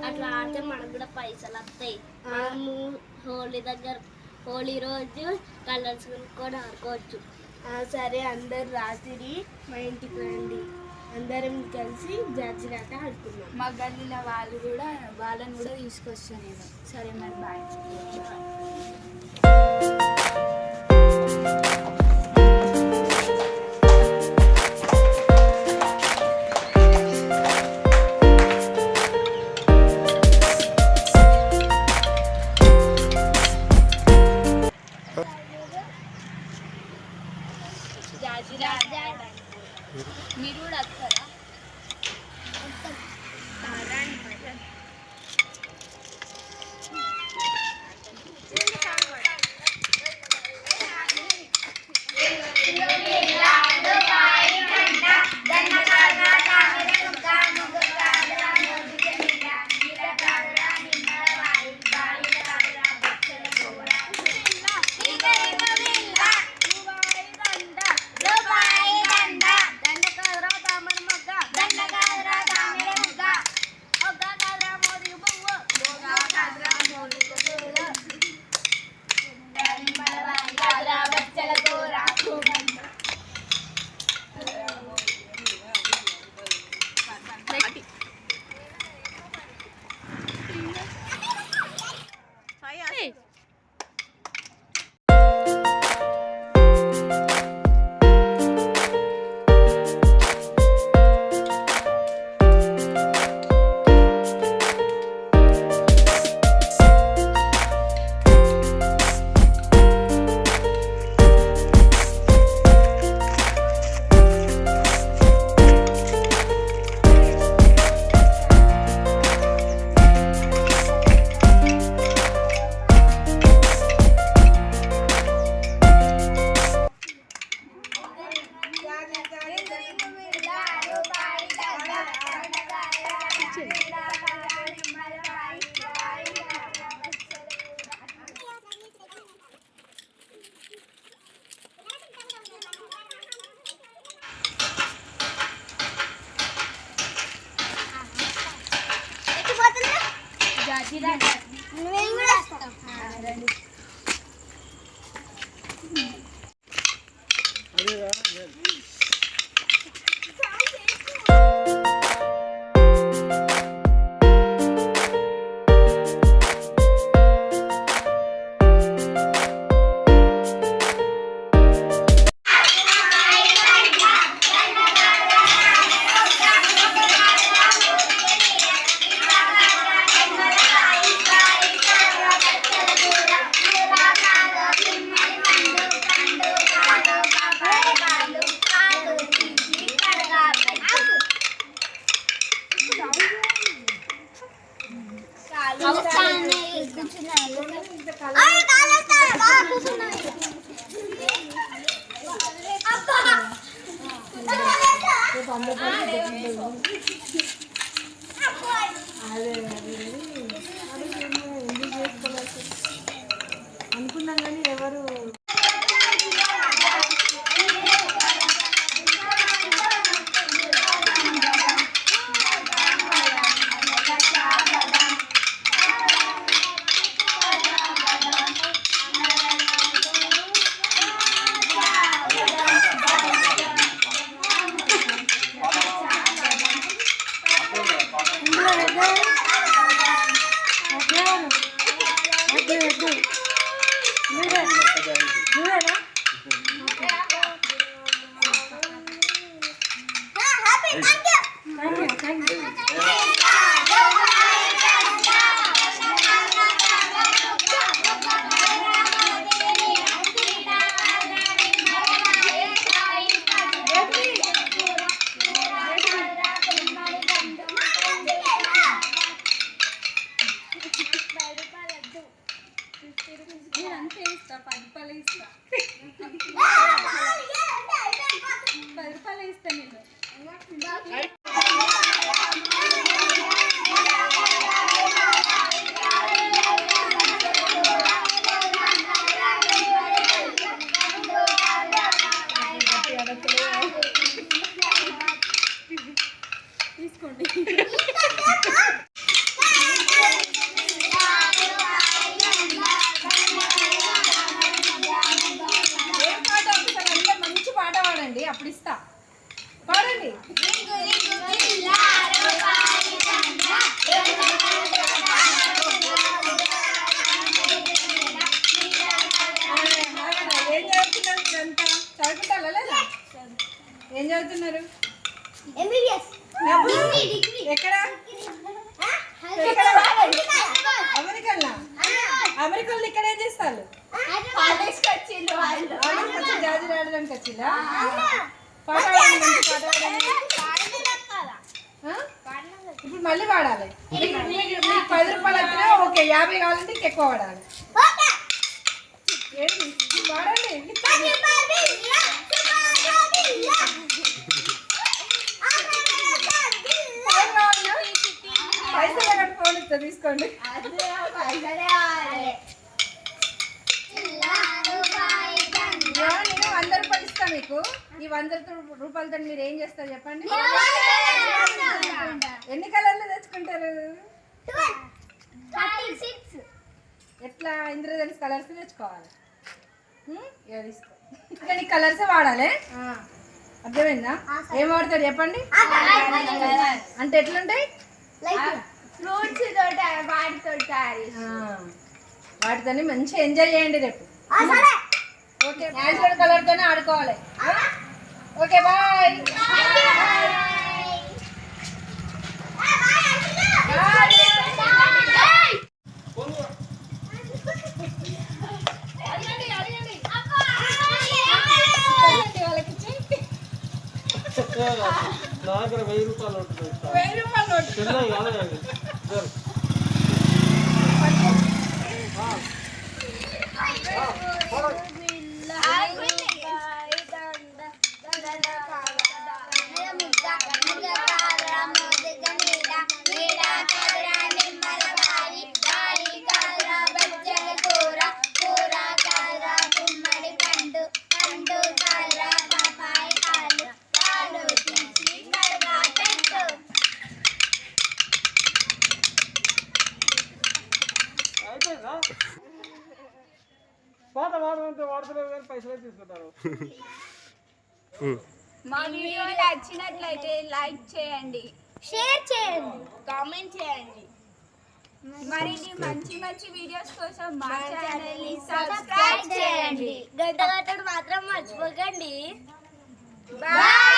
అట్లా ఆడితే మనకు కూడా పైసలు వస్తాయి. మనము హోలీ రోజు కలర్స్ కూడా ఆడుకోవచ్చు. సరే, అందరు రాత్రి మా ఇంటికి రండి, అందరం కలిసి జాజిరి ఆట ఆడుకున్నాం. మా గల్లీలో వాళ్ళని కూడా తీసుకొస్తాను నేను. సరే మరి, బాయ్. మీరు కూడా వస్తారా? అనుకున్నాం కానీ ఎవరు అమెరికల్లా అమెరికల్ ఇక్కడ ఏం చేస్తారు జాజి ఆడడానికి వచ్చిందా పాట ఇప్పుడు మళ్ళీ వాడాలి మీకు 10 రూపాయలు అయితే ఓకే 50 కావాలంటే ఇంకెక్కువ వాడాలి వాడండి పైసలు అక్కడ ఫోన్ ఇస్తా తీసుకోండి నేను 100 రూపాయలు ఇస్తా మీకు ఈ 100 రూపాయలతో మీరు ఏం చేస్తారు చెప్పండి ఎన్ని కలర్లు తెచ్చుకుంటారు ఎట్లా ఇంద్రధనుస్ కలర్స్ తెచ్చుకోవాలి తీసుకో ఇక్కడ కలర్స్ వాడాలి అర్థమైందా ఏం వాడతాడు చెప్పండి అంటే ఎట్లుంటాయి ఫ్రూట్స్ వాటితోని మంచిగా ఎంజాయ్ చేయండి రేపు ఓకే న్యాచురల్ కలర్ తోనే ఆడుకోవాలి ఓకే బాయ్ నా దగ్గర 1000 రూపాయలు నోటు 1000 రూపాయలు నోటు చిన్నవి కాదు పాత వాడమంటే వాడతలేవు కానీ పైసలు తీసుకుంటారు మా వీడియో నచ్చినట్లయితే లైక్ చేయండి, షేర్ చేయండి, కామెంట్ చేయండి. మరిన్ని మంచి మంచి వీడియోస్ కోసం మా ఛానల్ ని సబ్స్క్రైబ్ చేయండి. గంట గంటడు మాత్రం మర్చిపోకండి. బాయ్.